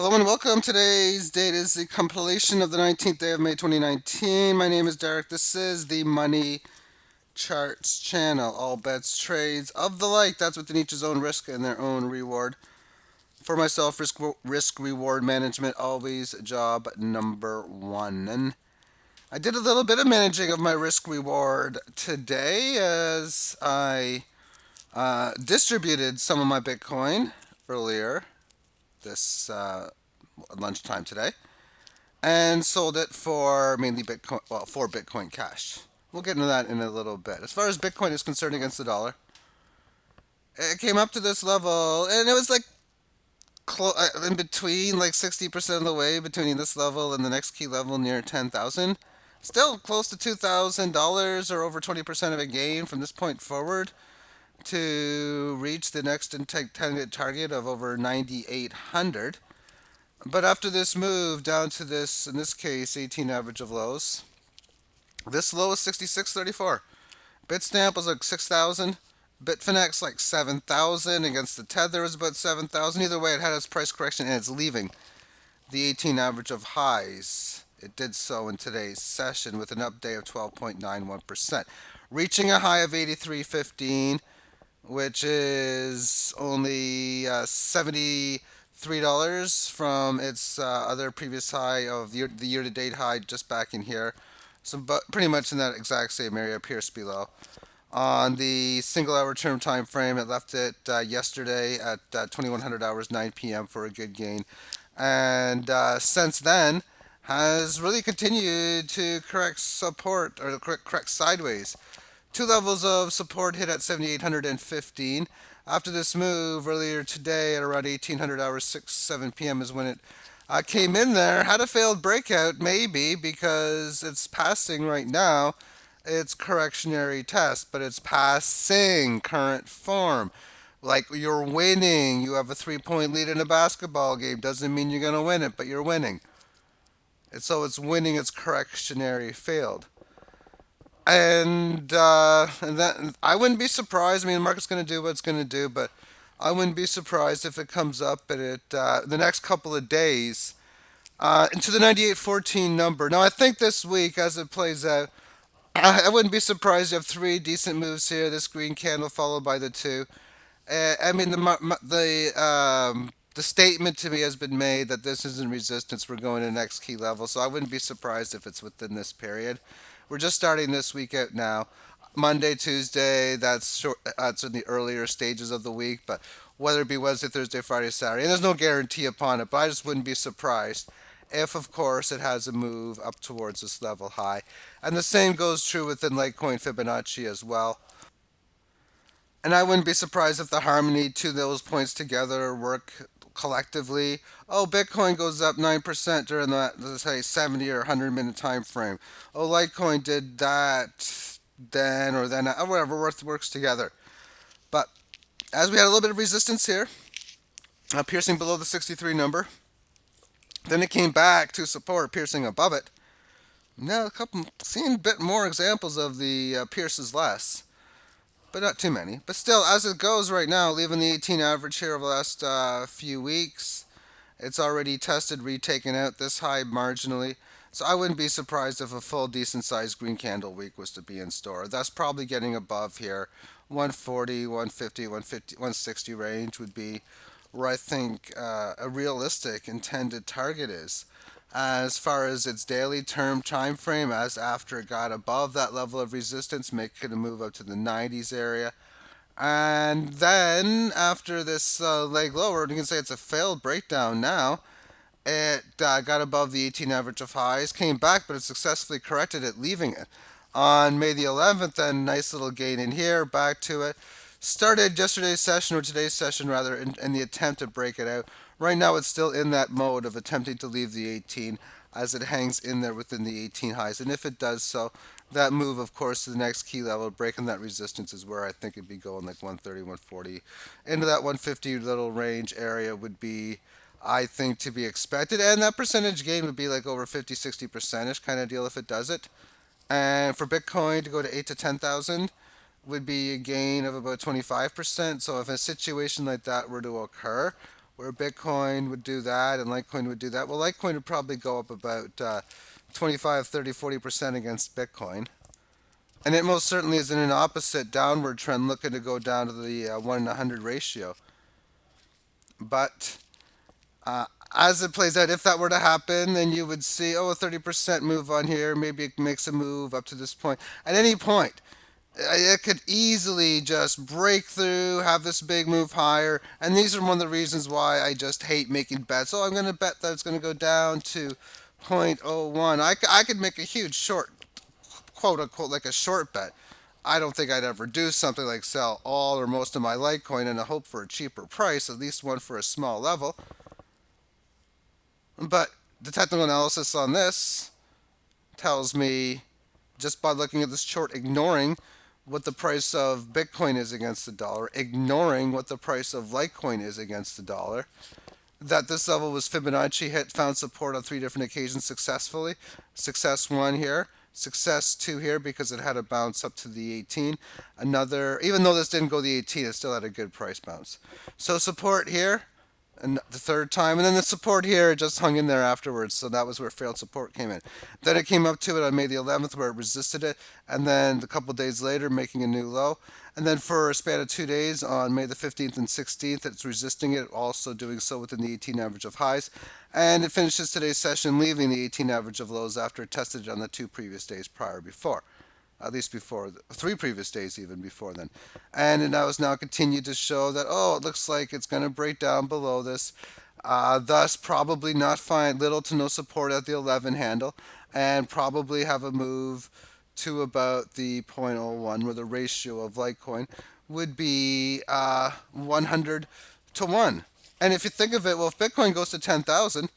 Hello and welcome. Today's date is the compilation of the 19th day of May 2019. My name is Derek. This is the Money Charts channel. All bets, trades of the like. That's within each's own risk and their own reward. For myself, risk reward management always job number one. And I did a little bit of managing of my risk reward today as I distributed some of my Bitcoin earlier this lunchtime today, and sold it for mainly Bitcoin, well, for Bitcoin Cash. We'll get into that in a little bit. As far as Bitcoin is concerned against the dollar, it came up to this level, and it was like in between, like 60% of the way between this level and the next key level near 10,000. Still close to $2,000 or over 20% of a gain from this point forward to reach the next intended target of over 9,800. But after this move down to this, in this case, 18 average of lows, this low is 66.34. Bitstamp was like 6,000. Bitfinex like 7,000. Against the Tether was about 7,000. Either way, it had its price correction and it's leaving the 18 average of highs. It did so in today's session with an up day of 12.91%, reaching a high of 83.15, which is only $73 from its other previous high of the year-to-date high just back in here. So, but pretty much in that exact same area, pierced below. On the single-hour term time frame, it left it yesterday at 2100 hours, 9 p.m. for a good gain, and since then has really continued to correct support or correct sideways. Two levels of support hit at 7,815. After this move earlier today at around 1800 hours, 7 p.m. is when it came in there. Had a failed breakout, maybe, because it's passing right now its correctionary test, but it's passing current form. Like you're winning. You have a 3 point lead in a basketball game. Doesn't mean you're going to win it, but you're winning. And so it's winning its correctionary failed. And that I wouldn't be surprised. I mean, the market's going to do what it's going to do, but I wouldn't be surprised if it comes up and it the next couple of days into the 98.14 number. Now, I think this week, as it plays out, I wouldn't be surprised you have three decent moves here. This green candle followed by the two. I mean, the statement to me has been made that this isn't resistance. We're going to the next key level, so I wouldn't be surprised if it's within this period. We're just starting this week out now. Monday, Tuesday, that's in the earlier stages of the week, but whether it be Wednesday, Thursday, Friday, Saturday, and there's no guarantee upon it, but I just wouldn't be surprised if, of course, it has a move up towards this level high. And the same goes true within Litecoin Fibonacci as well. And I wouldn't be surprised if the harmony to those points together work collectively. Oh, Bitcoin goes up 9% during that, let's say, 70 or 100-minute time frame. Oh, Litecoin did that then or then, or whatever, works together. But as we had a little bit of resistance here, piercing below the 63 number, then it came back to support, piercing above it. Now, seeing a bit more examples of the pierces less, but not too many. But still, as it goes right now, leaving the 18 average here over the last few weeks, it's already tested, retaken out this high marginally. So I wouldn't be surprised if a full decent sized green candle week was to be in store. That's probably getting above here. 140, 150, 150, 160 range would be where I think a realistic intended target is. As far as its daily term time frame, as after it got above that level of resistance, making a move up to the 90s area. And then after this leg lower, you can say it's a failed breakdown now. It got above the 18 average of highs, came back, but it successfully corrected it, leaving it. On May the 11th, then nice little gain in here, back to it. Started yesterday's session, or today's session rather, in the attempt to break it out. Right now, it's still in that mode of attempting to leave the 18 as it hangs in there within the 18 highs. And if it does so, that move, of course, to the next key level, breaking that resistance is where I think it'd be going, like 130, 140. Into that 150 little range area would be, I think, to be expected. And that percentage gain would be like over 50, 60% kind of deal if it does it. And for Bitcoin to go to 8 to 10,000 would be a gain of about 25%. So if a situation like that were to occur, where Bitcoin would do that and Litecoin would do that. Well, Litecoin would probably go up about 25, 30, 40% against Bitcoin. And it most certainly is in an opposite downward trend, looking to go down to the 1 in 100 ratio. But uh, as it plays out, if that were to happen, then you would see, oh, a 30% move on here. Maybe it makes a move up to this point. At any point, it could easily just break through, have this big move higher. And these are one of the reasons why I just hate making bets. Oh, I'm going to bet that it's going to go down to zero point zero 0.01. I could make a huge short, quote unquote, like a short bet. I don't think I'd ever do something like sell all or most of my Litecoin in a hope for a cheaper price, at least one for a small level. But the technical analysis on this tells me, just by looking at this chart, ignoring what the price of Bitcoin is against the dollar, ignoring what the price of Litecoin is against the dollar, that this level was Fibonacci hit, found support on 3 different occasions successfully. Success 1 here, success 2 here because it had a bounce up to the 18. Another, even though this didn't go the 18, it still had a good price bounce. So support here, and the third time, and then the support here just hung in there afterwards. So that was where failed support came in. Then it came up to it on May the 11th, where it resisted it, and then a couple days later, making a new low. And then for a span of 2 days, on May the 15th and 16th, it's resisting it, also doing so within the 18 average of highs. And it finishes today's session leaving the 18 average of lows after it tested it on the 2 previous days prior before, at least before 3 previous days even before then. And it has now continued to show that, oh, it looks like it's going to break down below this, thus probably not find little to no support at the 11 handle, and probably have a move to about the 0.01, where the ratio of Litecoin would be 100 to 1. And if you think of it, well, if Bitcoin goes to 10,000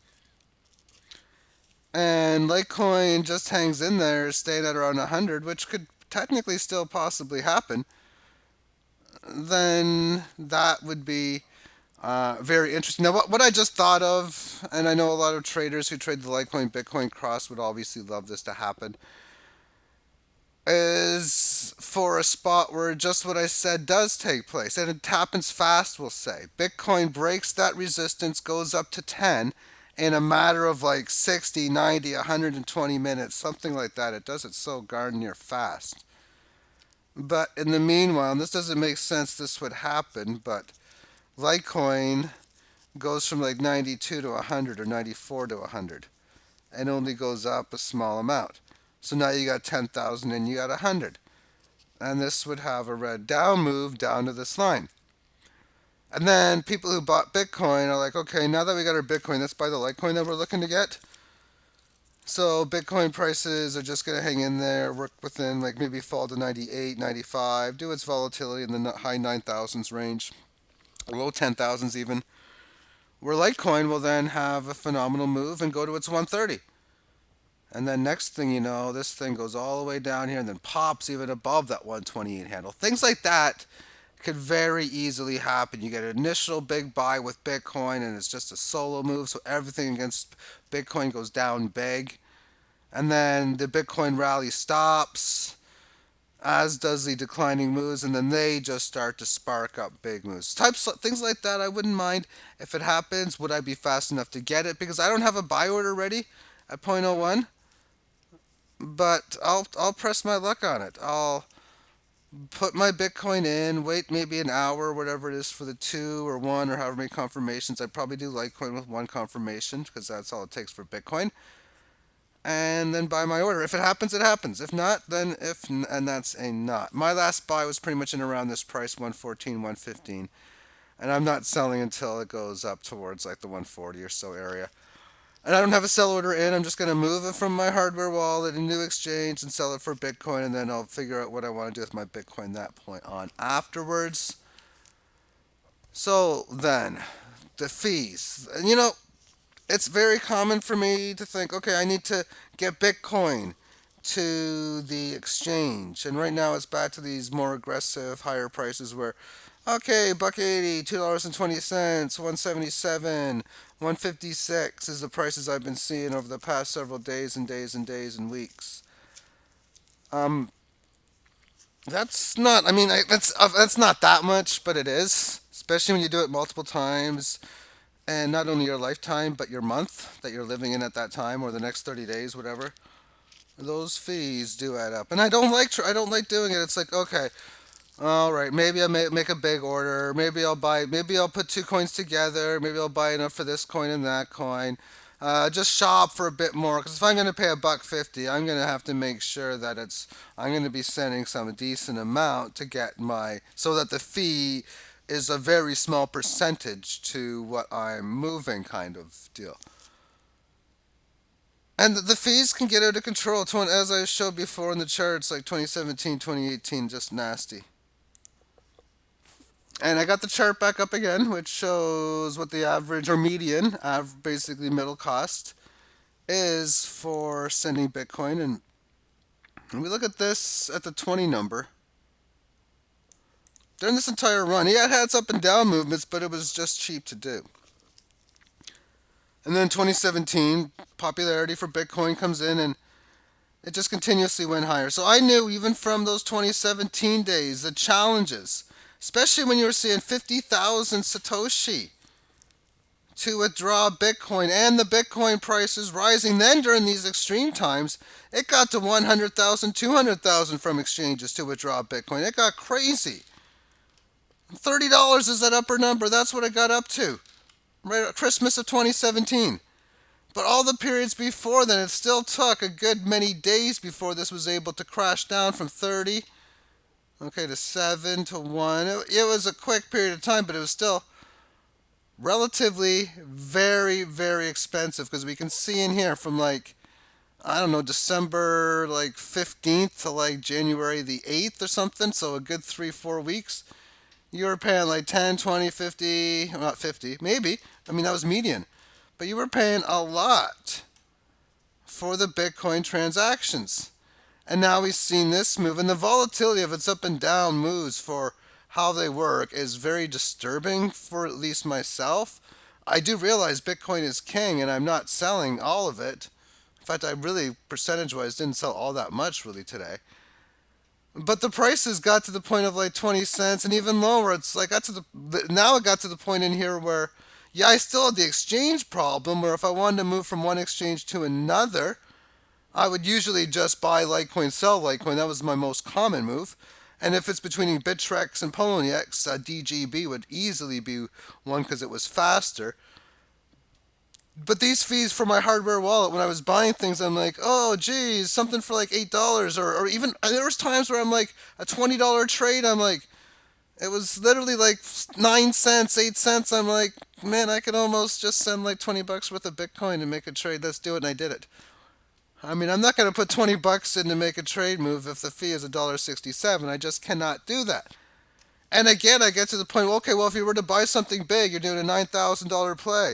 and Litecoin just hangs in there, staying at around 100, which could technically still possibly happen, then that would be very interesting. Now, what I just thought of, and I know a lot of traders who trade the Litecoin Bitcoin cross would obviously love this to happen, is for a spot where just what I said does take place. And it happens fast, we'll say. Bitcoin breaks that resistance, goes up to 10 in a matter of like 60, 90, 120 minutes, something like that. It does it so darn near fast. But in the meanwhile, and this doesn't make sense this would happen, but Litecoin goes from like 92 to 100 or 94 to 100 and only goes up a small amount. So now you got 10,000 and you got 100. And this would have a red down move down to this line. And then people who bought Bitcoin are like, okay, now that we got our Bitcoin, let's buy the Litecoin that we're looking to get. So Bitcoin prices are just going to hang in there, work within, like maybe fall to 98, 95, do its volatility in the high 9,000s range, low 10,000s even, where Litecoin will then have a phenomenal move and go to its 130. And then next thing you know, this thing goes all the way down here and then pops even above that 128 handle. Things like that could very easily happen. You get an initial big buy with Bitcoin and it's just a solo move, so everything against Bitcoin goes down big. And then the Bitcoin rally stops, as does the declining moves, and then they just start to spark up big moves. Things like that, I wouldn't mind if it happens. Would I be fast enough to get it? Because I don't have a buy order ready at 0.01. But I'll press my luck on it. I'll put my Bitcoin in, wait maybe an hour, whatever it is, for the 2 or 1 or however many confirmations. I'd probably do Litecoin with 1 confirmation because that's all it takes for Bitcoin. And then buy my order. If it happens, it happens. If not, then and that's a not. My last buy was pretty much in around this price, 114, 115. And I'm not selling until it goes up towards like the 140 or so area. And I don't have a sell order in. I'm just going to move it from my hardware wallet, a new exchange, and sell it for Bitcoin. And then I'll figure out what I want to do with my Bitcoin that point on afterwards. So then, the fees. And it's very common for me to think, okay, I need to get Bitcoin to the exchange. And right now it's back to these more aggressive, higher prices where, okay, $1.80, $2.20, 177, 156 is the prices I've been seeing over the past several days and days and days and weeks. Um, that's not. I mean, that's not that much, but it is, especially when you do it multiple times and not only your lifetime but your month that you're living in at that time, or the next 30 days, whatever. Those fees do add up, and I don't like doing it. It's like, okay, all right, maybe I may make a big order. Maybe I'll put two coins together. Maybe I'll buy enough for this coin and that coin. Just shop for a bit more, because if I'm going to pay a buck 50, I'm going to have to make sure that I'm going to be sending some decent amount to get so that the fee is a very small percentage to what I'm moving, kind of deal. And the fees can get out of control. As I showed before in the charts, like 2017, 2018, just nasty. And I got the chart back up again, which shows what the average or median, basically middle cost, is for sending Bitcoin. And we look at this at the 20 number. During this entire run, yeah, it had its up and down movements, but it was just cheap to do. And then 2017, popularity for Bitcoin comes in, and it just continuously went higher. So I knew even from those 2017 days, the challenges, especially when you were seeing 50,000 Satoshi to withdraw Bitcoin, and the Bitcoin price is rising. Then during these extreme times, it got to 100,000, 200,000 from exchanges to withdraw Bitcoin. It got crazy. $30 is that upper number. That's what it got up to. Right at Christmas of 2017. But all the periods before then, it still took a good many days before this was able to crash down from 30, okay, to 7 to 1. It was a quick period of time, but it was still relatively very, very expensive, because we can see in here from like, I don't know, December like 15th to like January the 8th or something, so a good 3-4 weeks. You were paying like 10, 20, 50, well, not 50, maybe. I mean, that was median. But you were paying a lot for the Bitcoin transactions. And now we've seen this move, and the volatility of its up and down moves for how they work is very disturbing for at least myself. I do realize Bitcoin is king, and I'm not selling all of it. In fact, I really, percentage wise, didn't sell all that much really today. But the prices got to the point of like 20 cents and even lower. It's like now it got to the point in here where, yeah, I still had the exchange problem where if I wanted to move from one exchange to another, I would usually just buy Litecoin, sell Litecoin. That was my most common move. And if it's between Bittrex and Poloniex, DGB would easily be one because it was faster. But these fees for my hardware wallet, when I was buying things, I'm like, oh, geez, something for like $8, or even there was times where I'm like a $20 trade. I'm like, it was literally like 9 cents, 8 cents. I'm like, man, I could almost just send like $20 worth of Bitcoin and make a trade. Let's do it, and I did it. I mean, I'm not going to put $20 in to make a trade move if the fee is $1.67. I just cannot do that. And again, I get to the point, well, okay, well, if you were to buy something big, you're doing a $9,000 play.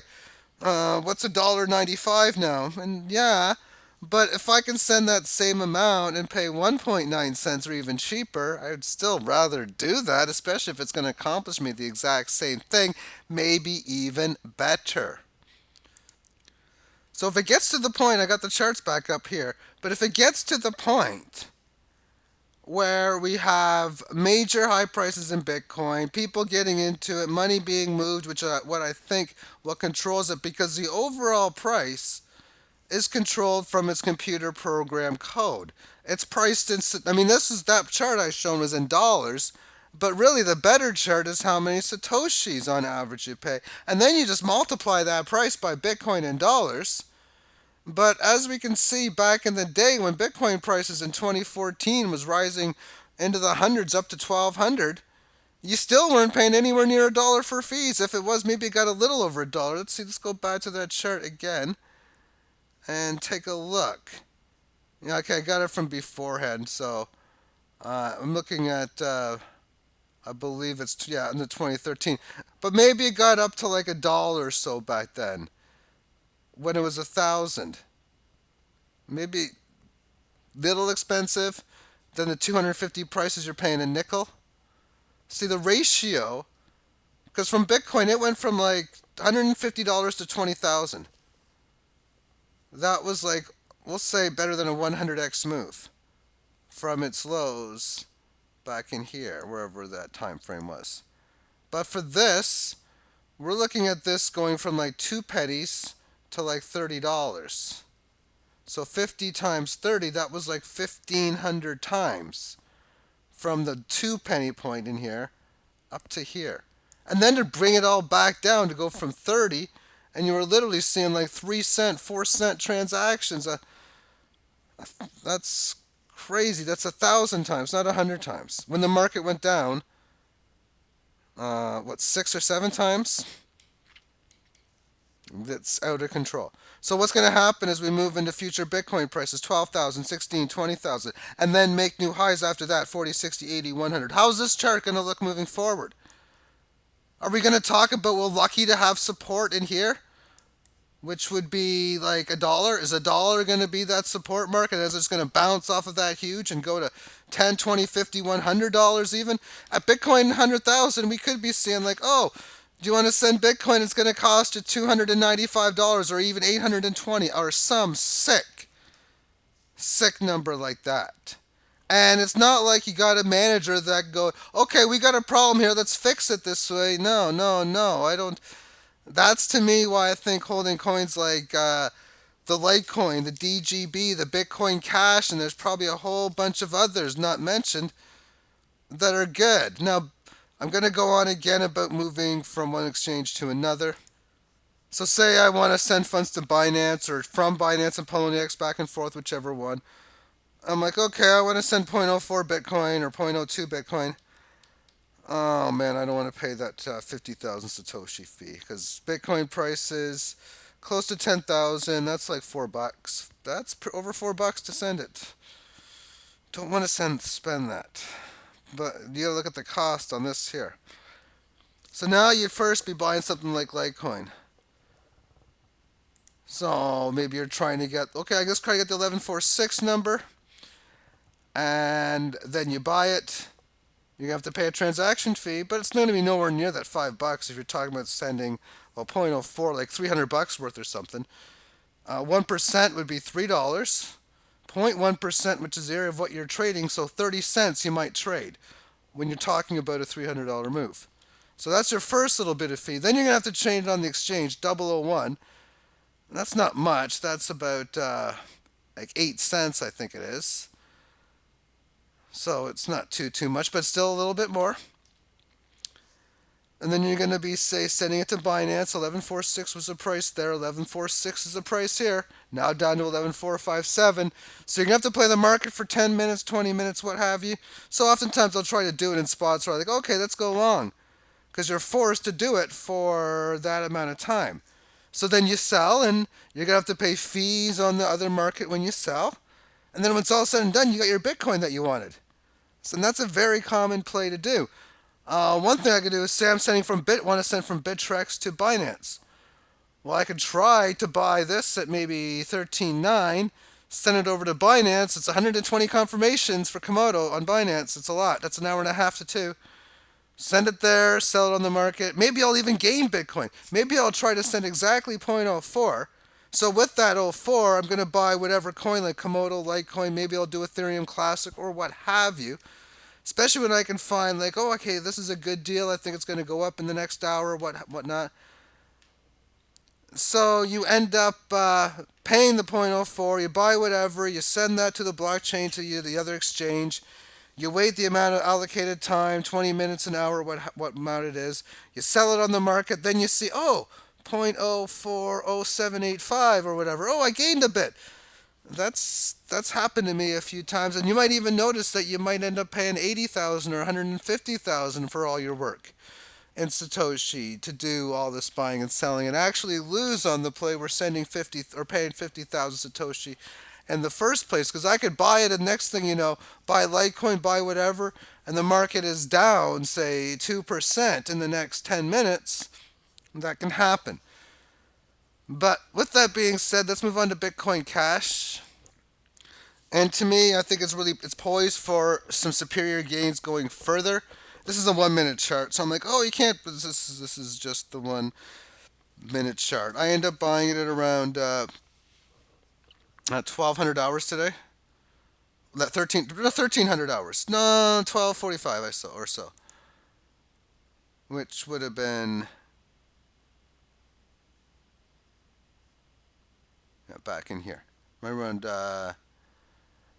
What's $1.95 now? And yeah, but if I can send that same amount and pay 1.9 cents or even cheaper, I'd still rather do that, especially if it's going to accomplish me the exact same thing, maybe even better. So if it gets to the point, I got the charts back up here, but if it gets to the point where we have major high prices in Bitcoin, people getting into it, money being moved, which what I think what controls it, because the overall price is controlled from its computer program code. It's priced in. I mean, that chart I shown was in dollars, but really the better chart is how many satoshis on average you pay, and then you just multiply that price by Bitcoin in dollars. But as we can see back in the day when Bitcoin prices in 2014 was rising into the hundreds up to 1200, you still weren't paying anywhere near a dollar for fees. If it was, maybe it got a little over a dollar. Let's see, let's go back to that chart again and take a look. Yeah, okay, I got it from beforehand, so I'm looking at, I believe it's, yeah, in the 2013. But maybe it got up to like a dollar or so back then when it was 1,000. Maybe little expensive than the 250 prices you're paying in nickel. See the ratio, because from Bitcoin it went from like $150 to 20,000. That was like, we'll say, better than a 100x move from its lows back in here, wherever that time frame was. But for this, We're looking at this going from like 2 pennies to like $30. So 50 times 30, that was like 1,500 times from the 2 penny point in here up to here. And then to bring it all back down to go from 30, and you were literally seeing like 3 cent, 4 cent transactions. That's crazy. That's 1,000 times, not 100 times. When the market went down, what, 6 or 7 times? That's out of control. So what's going to happen as we move into future Bitcoin prices, 12,000, 16, 20,000, and then make new highs after that, 40, 60, 80, 100? How's this chart going to look moving forward? Are we going to talk about, we're lucky to have support in here, which would be like $1? Is $1 going to be that support market as it's going to bounce off of that huge and go to 10, 20, 50, $100 even? At Bitcoin 100,000, we could be seeing like, oh, do you want to send Bitcoin? It's going to cost you $295 or even 820 or some sick number like that. And it's not like you got a manager that go, okay, we got a problem here, let's fix it this way. No, no, no. I don't. That's to me why I think holding coins like the Litecoin, the DGB, the BitcoinCash, and there's probably a whole bunch of others not mentioned that are good. Now, I'm going to go on again about moving from one exchange to another. So say I want to send funds to Binance or from Binance and Poloniex back and forth, whichever one. I'm like, okay, I want to send 0.04 Bitcoin or 0.02 Bitcoin. Oh man, I don't want to pay that 50,000 Satoshi fee because Bitcoin price is close to 10,000. That's like $4. That's over $4 to send it. Don't want to spend that. But you gotta look at the cost on this here. So now you'd first be buying something like Litecoin. So maybe you're trying to get, okay, I guess try to get the 1146 number, and then you buy it. You're gonna have to pay a transaction fee, but it's not gonna be nowhere near that $5 if you're talking about sending, well, 0.04, like $300 worth or something. 1% would be $3. 0.1%, which is the area of what you're trading, so 30 cents you might trade when you're talking about a $300 move. So that's your first little bit of fee. Then you're going to have to change it on the exchange, 001. That's not much. That's about like 8 cents, I think it is. So it's not too much, but still a little bit more. And then you're going to be, say, sending it to Binance. 1146 was the price there. 1146 is the price here. Now down to 11457. So you're going to have to play the market for 10 minutes, 20 minutes, what have you. So oftentimes I'll try to do it in spots where I'm like, okay, let's go long. Because you're forced to do it for that amount of time. So then you sell, and you're going to have to pay fees on the other market when you sell. And then when it's all said and done, you got your Bitcoin that you wanted. So that's a very common play to do. One thing I could do is say I'm sending from want to send from Bittrex to Binance. Well, I could try to buy this at maybe 13.9, send it over to Binance. It's 120 confirmations for Komodo on Binance. It's a lot. That's an hour and a half to 2. Send it there, sell it on the market. Maybe I'll even gain Bitcoin. Maybe I'll try to send exactly 0.04. So with that 04, I'm going to buy whatever coin like Komodo, Litecoin. Maybe I'll do Ethereum Classic or what have you. Especially when I can find like, oh, okay, this is a good deal. I think it's going to go up in the next hour, whatnot. So you end up paying the 0.04. You buy whatever. You send that to the blockchain to the other exchange. You wait the amount of allocated time, 20 minutes, an hour, what amount it is. You sell it on the market. Then you see, oh, 0.040785 or whatever. Oh, I gained a bit. That's happened to me a few times, and you might even notice that you might end up paying 80,000 or 150,000 for all your work in Satoshi to do all this buying and selling, and actually lose on the play we're sending 50 or paying 50,000 Satoshi in the first place, because I could buy it, and next thing you know, buy Litecoin, buy whatever, and the market is down, say 2% in the next 10 minutes. That can happen. But with that being said, let's move on to Bitcoin Cash. And to me, I think it's poised for some superior gains going further. This is a 1 minute chart, so I'm like, oh, you can't. This is just the 1 minute chart. I end up buying it at around 1,200 hours today. That 1,300 hours. No, 12:45 I saw or so, which would have been back in here. Right around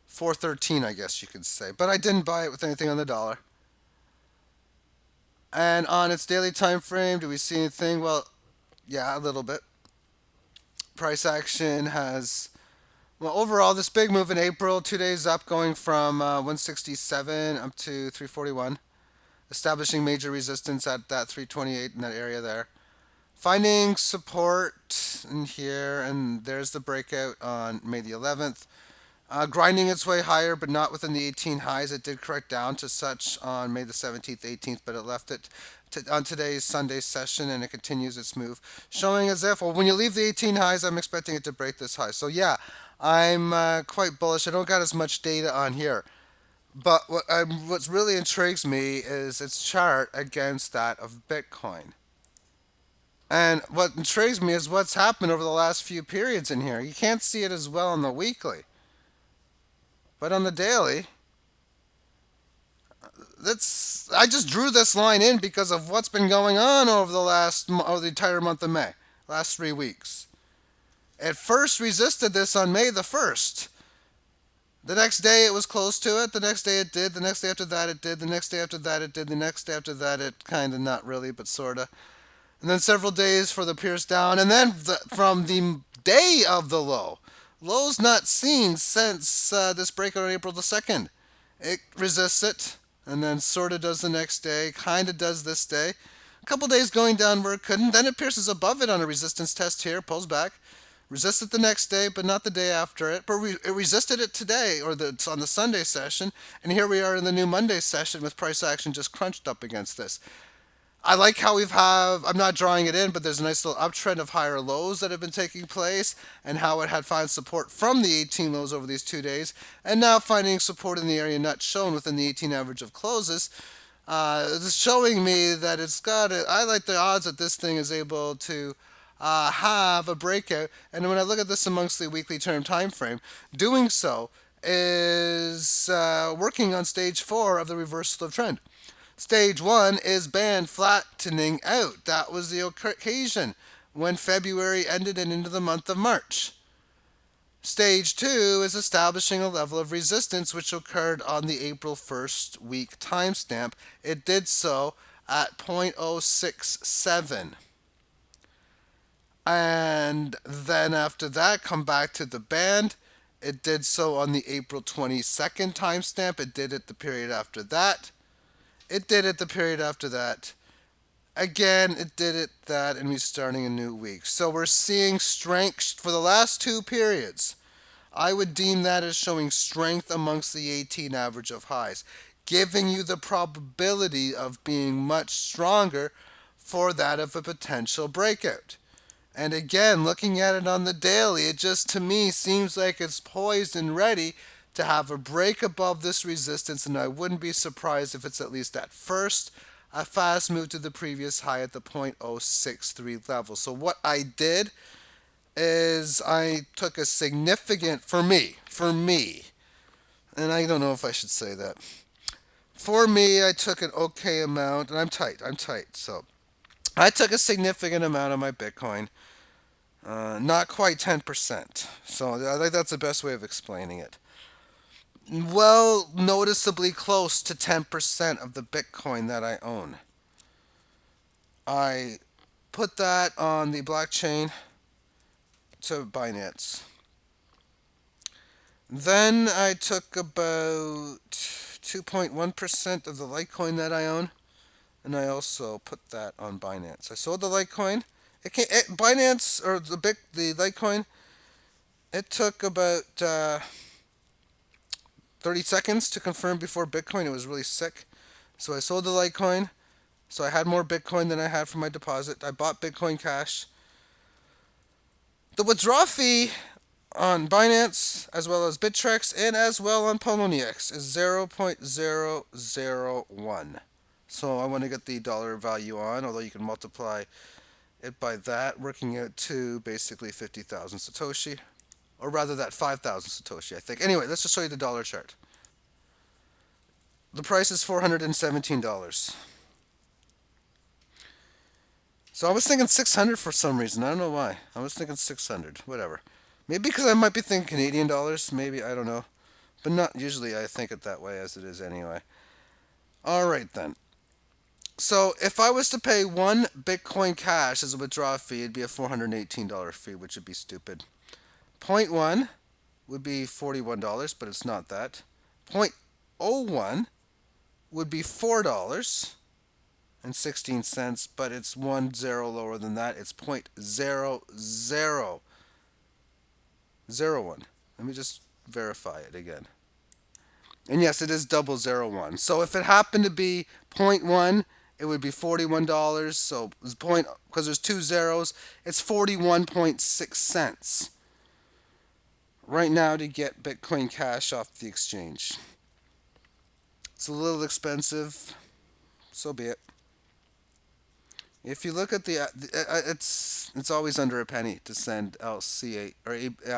413, I guess you could say. But I didn't buy it with anything on the dollar. And on its daily time frame, do we see anything? Well, yeah, a little bit. Price action has, well, overall, this big move in April, 2 days up, going from 167 up to 341, establishing major resistance at that 328 in that area there. Finding support in here, and there's the breakout on May the 11th. Grinding its way higher, but not within the 18 highs. It did correct down to such on May the 17th, 18th, but it left it on today's Sunday session, and it continues its move, showing as if, well, when you leave the 18 highs, I'm expecting it to break this high. So yeah, I'm quite bullish. I don't got as much data on here, but what's really intrigues me is its chart against that of Bitcoin. And what intrigues me is what's happened over the last few periods in here. You can't see it as well on the weekly. But on the daily, that's I just drew this line in because of what's been going on over the entire month of May, last 3 weeks. It first resisted this on May the 1st. The next day it was close to it. The next day it did. The next day after that it did. The next day after that it did. The next day after that it kind of not really, but sorta. And then several days for the pierce down. And then from the day of the low, lows not seen since this breakout on April the 2nd. It resists it, and then sort of does the next day, kind of does this day. A couple days going down where it couldn't. Then it pierces above it on a resistance test here, pulls back. Resists it the next day, but not the day after it. But it resisted it today, or on the Sunday session. And here we are in the new Monday session with price action just crunched up against this. I like how I'm not drawing it in, but there's a nice little uptrend of higher lows that have been taking place, and how it had found support from the 18 lows over these 2 days, and now finding support in the area not shown within the 18 average of closes. It's showing me that I like the odds that this thing is able to have a breakout, and when I look at this amongst the weekly term time frame, doing so is working on stage 4 of the reversal of trend. Stage 1 is band flattening out. That was the occasion when February ended and into the month of March. Stage 2 is establishing a level of resistance which occurred on the April 1st week timestamp. It did so at 0.067. And then after that, come back to the band. It did so on the April 22nd timestamp. It did it the period after that. It did it the period after that. Again, it did it that, and we're starting a new week. So we're seeing strength for the last 2 periods. I would deem that as showing strength amongst the 18 average of highs, giving you the probability of being much stronger for that of a potential breakout. And again, looking at it on the daily, it just to me seems like it's poised and ready to have a break above this resistance, and I wouldn't be surprised if it's at least at first a fast move to the previous high at the 0.063 level. So what I did is I took a significant, for me, and I don't know if I should say that. For me, I took an okay amount, and I'm tight, so I took a significant amount of my Bitcoin, not quite 10%. So I think that's the best way of explaining it. Well, noticeably close to 10% of the Bitcoin that I own. I put that on the blockchain to Binance. Then I took about 2.1% of the Litecoin that I own, and I also put that on Binance. I sold the Litecoin. Binance, or the Litecoin, it took about 30 seconds to confirm before Bitcoin. It was really sick. So I sold the Litecoin. So I had more Bitcoin than I had for my deposit. I bought BitcoinCash. The withdrawal fee on Binance, as well as Bittrex, and as well on Poloniex is 0.001. So I want to get the dollar value on, although you can multiply it by that, working out to basically 50,000 Satoshi. Or rather that 5,000 Satoshi, I think. Anyway, let's just show you the dollar chart. The price is $417. So I was thinking 600 for some reason. I don't know why. I was thinking 600. Whatever. Maybe because I might be thinking Canadian dollars. Maybe, I don't know. But not usually I think it that way as it is anyway. All right then. So if I was to pay one Bitcoin Cash as a withdrawal fee, it'd be a $418 fee, which would be stupid. Point one would be $41, but it's not that. Point oh one would be $4.16, but it's 1 0 lower than that. It's point zero zero zero one. Let me just verify it again. And yes, it is 001. So if it happened to be point one, it would be $41. So it's point, because there's two zeros, it's 41.6 cents right now to get Bitcoin Cash off the exchange. It's a little expensive, so be it. If you look at it's always under a penny to send LCH or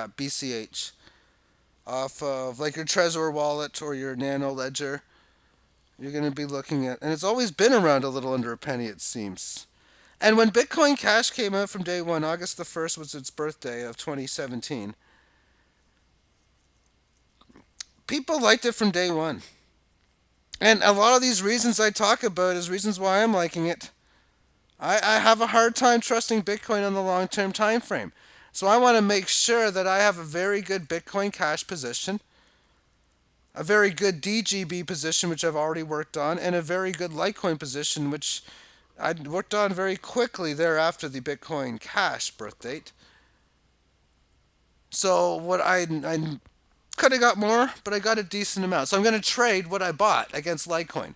BCH off of like your Trezor wallet or your Nano Ledger. You're going to be looking at, and it's always been around a little under a penny, it seems. And when Bitcoin Cash came out from day one, August the 1st was its birthday of 2017, people liked it from day one. And a lot of these reasons I talk about is reasons why I'm liking it. I have a hard time trusting Bitcoin on the long term time frame. So I want to make sure that I have a very good Bitcoin Cash position, a very good DGB position, which I've already worked on, and a very good Litecoin position, which I worked on very quickly thereafter the Bitcoin Cash birth date. So what I could have got more, but I got a decent amount. So I'm going to trade what I bought against Litecoin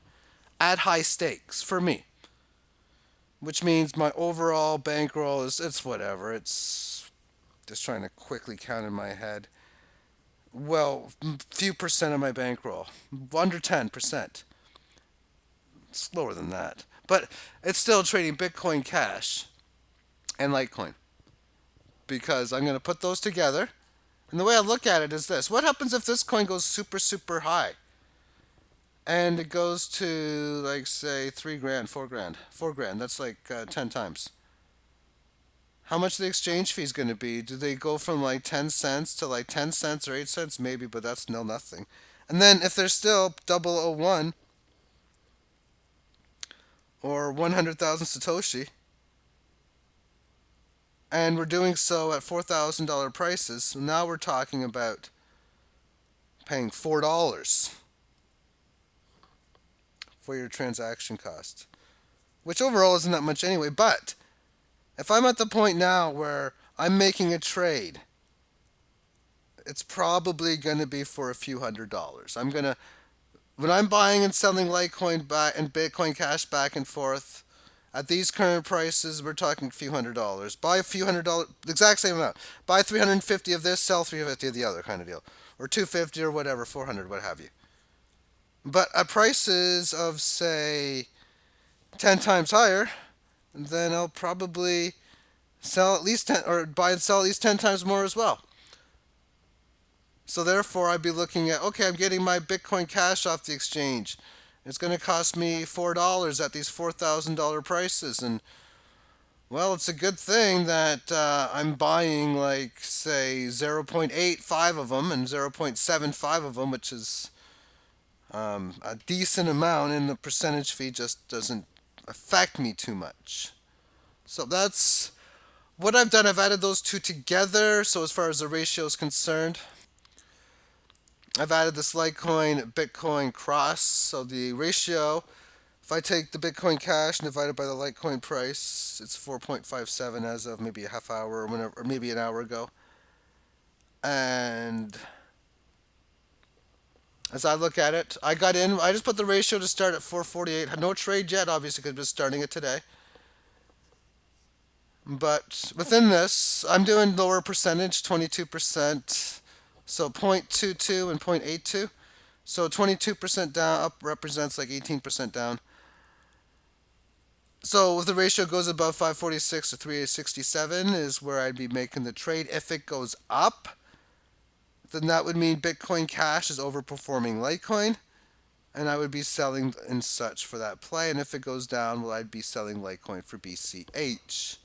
at high stakes for me, which means my overall bankroll is, it's whatever. It's just trying to quickly count in my head. Well, few percent of my bankroll, under 10%. It's lower than that, but it's still trading Bitcoin Cash and Litecoin because I'm going to put those together. And the way I look at it is this: what happens if this coin goes super, super high? And it goes to, like, say, 3 grand, 4 grand. 4 grand, that's like 10 times. How much the exchange fee is going to be? Do they go from like 10 cents to like 10 cents or 8 cents? Maybe, but that's no nothing. And then if there's still 001 or 100,000 Satoshi, and we're doing so at $4,000 prices, now we're talking about paying $4 for your transaction cost, which overall isn't that much anyway. But if I'm at the point now where I'm making a trade, it's probably going to be for a few $100s. When I'm buying and selling Litecoin back and Bitcoin Cash back and forth, at these current prices, we're talking a few $100s. Buy a few $100, the exact same amount. Buy 350 of this, sell 350 of the other kind of deal, or 250 or whatever, 400, what have you. But at prices of, say, 10 times higher, then I'll probably sell at least 10, or buy and sell at least 10 times more as well. So therefore, I'd be looking at, okay, I'm getting my Bitcoin Cash off the exchange. It's going to cost me $4 at these $4,000 prices. And, well, it's a good thing that I'm buying, like, say, 0.85 of them and 0.75 of them, which is a decent amount, and the percentage fee just doesn't affect me too much. So that's what I've done. I've added those two together. So as far as the ratio is concerned, I've added this Litecoin Bitcoin cross. So the ratio, if I take the Bitcoin Cash and divide it by the Litecoin price, it's 4.57 as of maybe a half hour or, whenever, or maybe an hour ago. And as I look at it, I got in. I just put the ratio to start at 448. No trade yet, obviously, because I'm just starting it today. But within this, I'm doing lower percentage, 22%. So 0.22 and 0.82. So 22% down up represents like 18% down. So if the ratio goes above 546 to 3867 is where I'd be making the trade. If it goes up, then that would mean Bitcoin Cash is overperforming Litecoin, and I would be selling and such for that play. And if it goes down, well, I'd be selling Litecoin for BCH.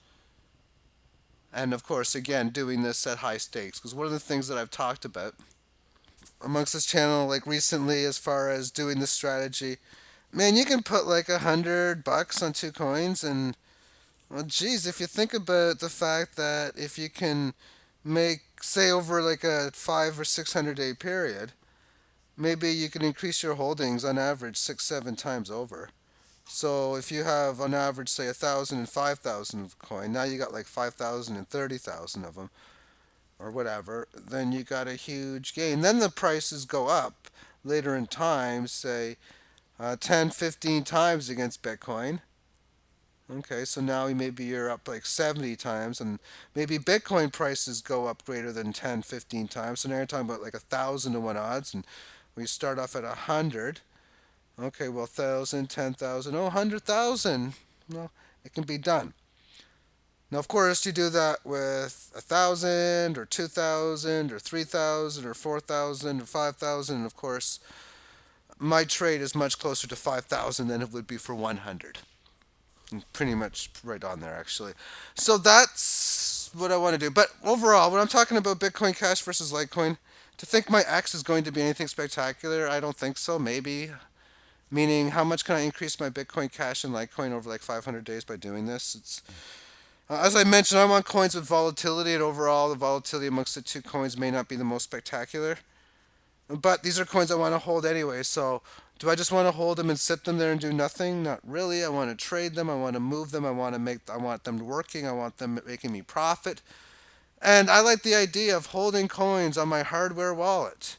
And of course, again, doing this at high stakes. Because one of the things that I've talked about amongst this channel, like recently, as far as doing this strategy, man, you can put like $100 on two coins, and well, geez, if you think about the fact that if you can make, say, over like a 5 or 600 day period, maybe you can increase your holdings on average 6, 7 times over. So if you have on average, say, 1,000 and 5,000 of coin, now you got like 5,000 and 30,000 of them, or whatever. Then you got a huge gain. Then the prices go up later in time, say 10, 15 times against Bitcoin. Okay, so now maybe you're up like 70 times, and maybe Bitcoin prices go up greater than 10, 15 times. So now you're talking about like 1,000 to 1 odds, and we start off at 100. Okay, well, 1,000, 10,000, 100,000. Well, it can be done. Now, of course, you do that with 1,000 or 2,000 or 3,000 or 4,000 or 5,000. And of course, my trade is much closer to 5,000 than it would be for 100. Pretty much right on there, actually. So that's what I want to do. But overall, when I'm talking about Bitcoin Cash versus Litecoin, to think my X is going to be anything spectacular, I don't think so. Maybe. Meaning, how much can I increase my Bitcoin Cash and Litecoin over like 500 days by doing this? As I mentioned, I want coins with volatility, and overall, the volatility amongst the two coins may not be the most spectacular. But these are coins I want to hold anyway, so do I just want to hold them and sit them there and do nothing? Not really. I want to trade them. I want to move them. I want them working. I want them making me profit. And I like the idea of holding coins on my hardware wallet.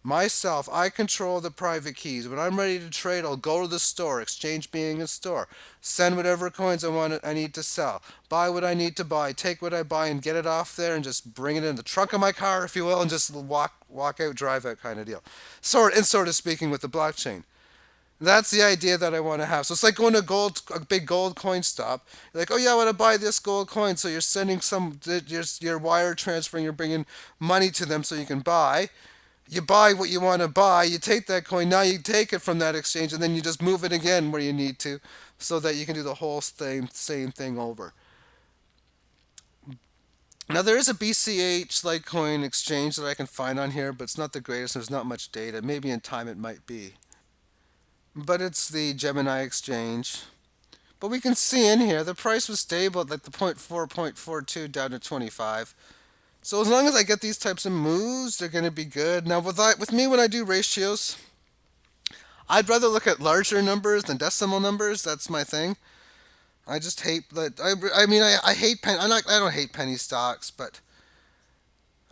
Myself, I control the private keys. When I'm ready to trade, I'll go to the store, exchange being a store, send whatever coins I need to sell, buy what I need to buy, take what I buy and get it off there and just bring it in the trunk of my car, if you will, and just walk out, drive out kind of deal. Sort of speaking with the blockchain. That's the idea that I want to have. So it's like going to a big gold coin stop. You're like, oh yeah, I want to buy this gold coin. So you're sending you're wire transferring, you're bringing money to them so you can buy. You buy what you want to buy, you take that coin, now you take it from that exchange, and then you just move it again where you need to so that you can do the whole same thing over. Now, there is a BCH Litecoin exchange that I can find on here, but it's not the greatest. There's not much data. Maybe in time it might be. But it's the Gemini exchange. But we can see in here the price was stable at like the 0.4, down to 25. So as long as I get these types of moves, they're going to be good. Now, with me, when I do ratios, I'd rather look at larger numbers than decimal numbers. That's my thing. I just hate that. I mean, I hate I don't hate penny stocks, but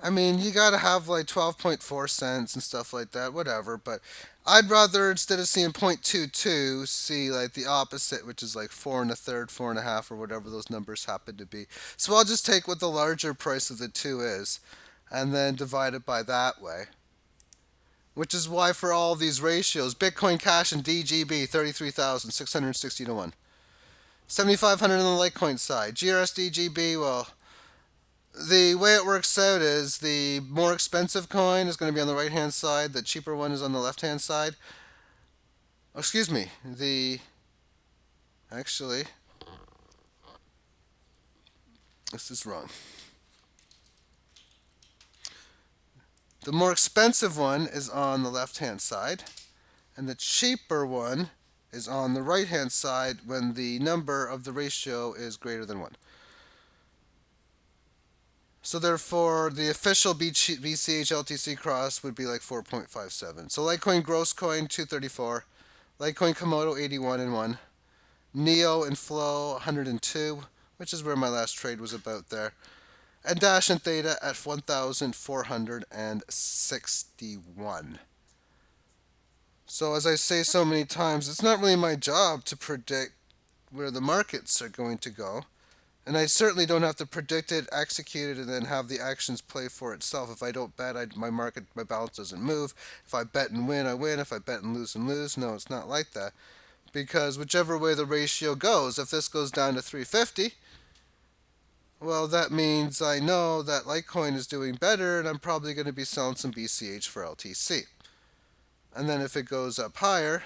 I mean, you gotta have like 12.4 cents and stuff like that, whatever. But I'd rather, instead of seeing 0.22, see like the opposite, which is like 4 1/3, 4 1/2, or whatever those numbers happen to be. So I'll just take what the larger price of the two is, and then divide it by that way. Which is why for all these ratios, Bitcoin Cash and DGB 33,660 to 1. 7,500 on the Litecoin side. GRSDGB, well, the way it works out is the more expensive coin is going to be on the right hand side, the cheaper one is on the left hand side. Oh, excuse me, actually, this is wrong. The more expensive one is on the left hand side, and the cheaper one is on the right hand side when the number of the ratio is greater than 1. So therefore, the official BCH LTC cross would be like 4.57. So Litecoin Gross Coin 234, Litecoin Komodo 81 and 1, Neo and Flow 102, which is where my last trade was about there, and Dash and Theta at 1,461. So as I say so many times, it's not really my job to predict where the markets are going to go. And I certainly don't have to predict it, execute it, and then have the actions play for itself. If I don't bet, my balance doesn't move. If I bet and win, I win. If I bet and lose. No, it's not like that. Because whichever way the ratio goes, if this goes down to 350, well, that means I know that Litecoin is doing better, and I'm probably going to be selling some BCH for LTC. And then if it goes up higher,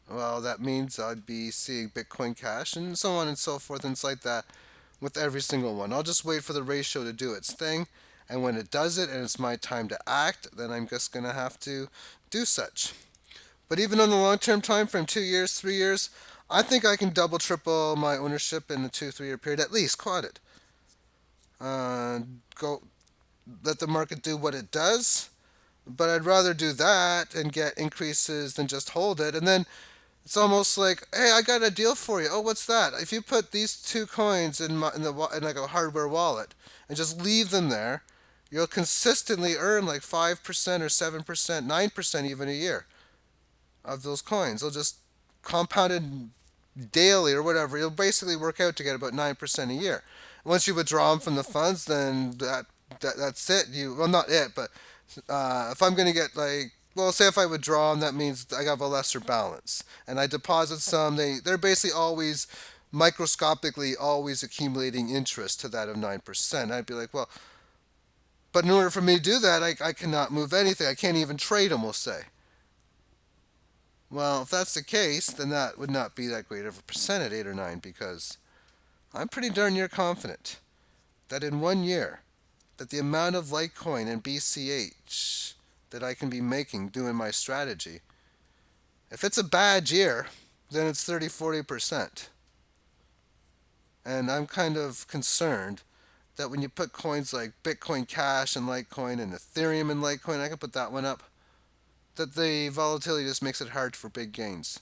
well, that means I'd be seeing Bitcoin Cash and so on and so forth, and it's like that with every single one. I'll just wait for the ratio to do its thing, and when it does it and it's my time to act, then I'm just gonna have to do such. But even on the long-term time frame, 2 years, 3 years, I think I can double, triple my ownership in a 2, 3 year period, at least quad it. Go let the market do what it does, but I'd rather do that and get increases than just hold it. And then it's almost like, hey, I got a deal for you. Oh, what's that? If you put these two coins in like a hardware wallet and just leave them there, you'll consistently earn like 5% or 7%, 9% even a year of those coins. They'll just compounded daily or whatever. It'll basically work out to get about 9% a year. Once you withdraw them from the funds, then that's it. You well, not it, but if I'm going to get like, well, say if I withdraw them, that means I have a lesser balance, and I deposit some. They're basically always microscopically always accumulating interest to that of 9%. I'd be like, well, but in order for me to do that, I cannot move anything. I can't even trade them. We'll say. Well, if that's the case, then that would not be that great of a percent at 8 or 9, because I'm pretty darn near confident that in 1 year, that the amount of Litecoin and BCH that I can be making doing my strategy, if it's a bad year, then it's 30, 40%. And I'm kind of concerned that when you put coins like BitcoinCash and Litecoin and Ethereum and Litecoin, I can put that one up, that the volatility just makes it hard for big gains.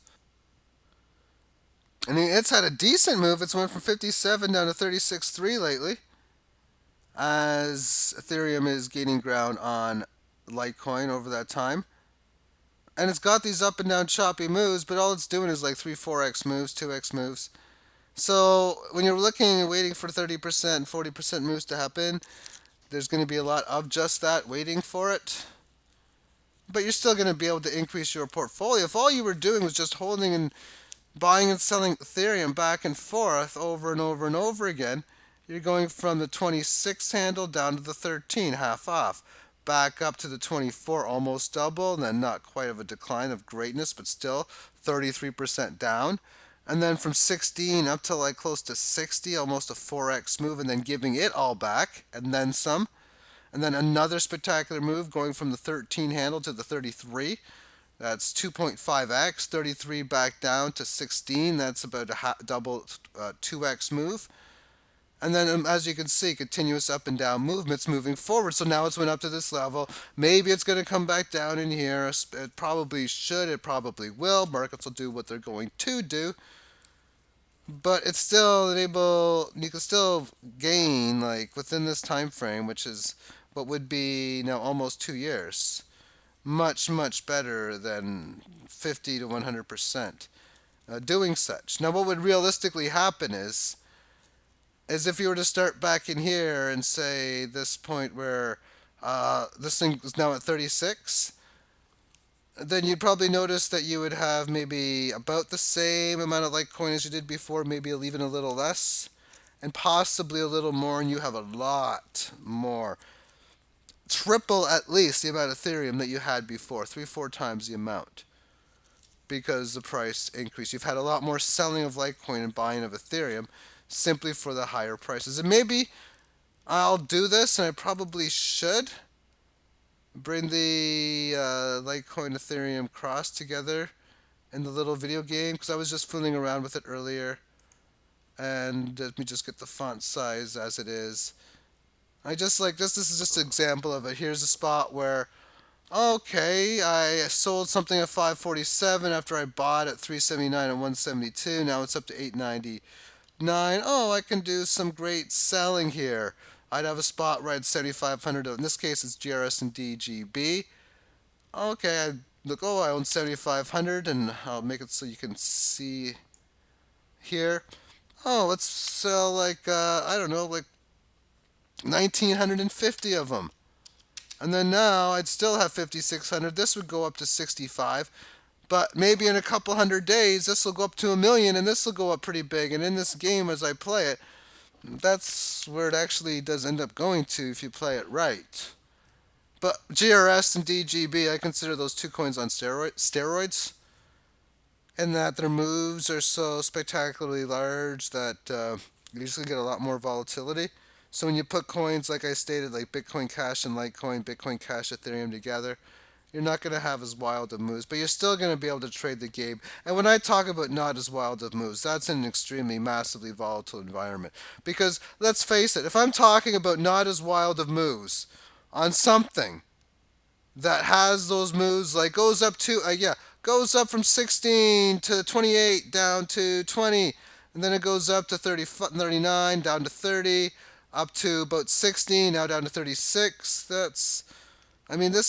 I mean, it's had a decent move. It's went from 57 down to 36.3 lately, as Ethereum is gaining ground on Litecoin over that time. And it's got these up and down choppy moves, but all it's doing is like 3, 4x moves, 2x moves. So when you're looking and waiting for 30% and 40% moves to happen, there's going to be a lot of just that waiting for it. But you're still going to be able to increase your portfolio. If all you were doing was just holding and buying and selling Ethereum back and forth over and over and over again, you're going from the 26 handle down to the 13, half off. Back up to the 24, almost double, and then not quite of a decline of greatness, but still 33% down. And then from 16 up to like close to 60, almost a 4x move, and then giving it all back, and then some. And then another spectacular move going from the 13 handle to the 33. That's 2.5x, 33 back down to 16. That's about a double 2x move. And then, as you can see, continuous up and down movements moving forward. So now it's went up to this level. Maybe it's going to come back down in here. It probably should. It probably will. Markets will do what they're going to do. But it's still able. You can still gain like within this time frame, which is what would be now almost 2 years. Much, much better than 50 to 100% doing such. Now, what would realistically happen is if you were to start back in here and say this point where this thing is now at 36, then you'd probably notice that you would have maybe about the same amount of Litecoin as you did before, maybe even a little less, and possibly a little more, and you have a lot more. Triple at least the amount of Ethereum that you had before, 3, 4 times the amount, because the price increased. You've had a lot more selling of Litecoin and buying of Ethereum simply for the higher prices. And maybe I'll do this, and I probably should bring the Litecoin Ethereum cross together in the little video game, because I was just fooling around with it earlier. And let me just get the font size as it is. I just like this. This is just an example of it. Here's a spot where, okay, I sold something at 547 after I bought at 379 and 172. Now it's up to 899. Oh, I can do some great selling here. I'd have a spot right at 7,500. In this case, it's GRS and DGB. Okay, I look. Oh, I own 7,500, and I'll make it so you can see here. Oh, let's sell like I don't know, like 1,950 of them. And then now I'd still have 5,600. This would go up to 65. But maybe in a couple hundred days, this will go up to 1,000,000, and this will go up pretty big. And in this game, as I play it, that's where it actually does end up going to if you play it right. But GRS and DGB, I consider those two coins on steroids, in that their moves are so spectacularly large that You usually get a lot more volatility. So when you put coins, like I stated, like Bitcoin Cash and Litecoin, Bitcoin Cash, Ethereum together, you're not going to have as wild of moves, but you're still going to be able to trade the game. And when I talk about not as wild of moves, that's in an extremely massively volatile environment. Because let's face it, if I'm talking about not as wild of moves on something that has those moves, like goes up to, goes up from 16 to 28 down to 20, and then it goes up to 30, 39, down to 30, up to about 16, now down to 36. This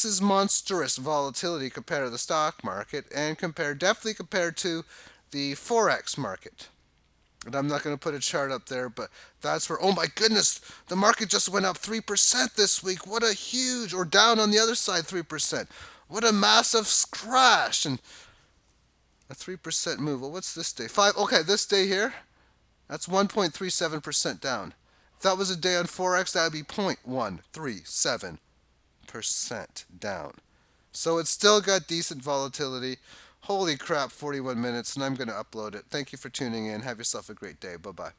is monstrous volatility compared to the stock market and definitely compared to the Forex market. And I'm not going to put a chart up there, but that's where, oh my goodness, the market just went up 3% this week. What a huge, or down on the other side 3%. What a massive crash. And a 3% move. Well, what's this day? Okay, this day here, that's 1.37% down. If that was a day on Forex, that would be 0.137% down. So it's still got decent volatility. Holy crap, 41 minutes, and I'm going to upload it. Thank you for tuning in. Have yourself a great day. Bye bye.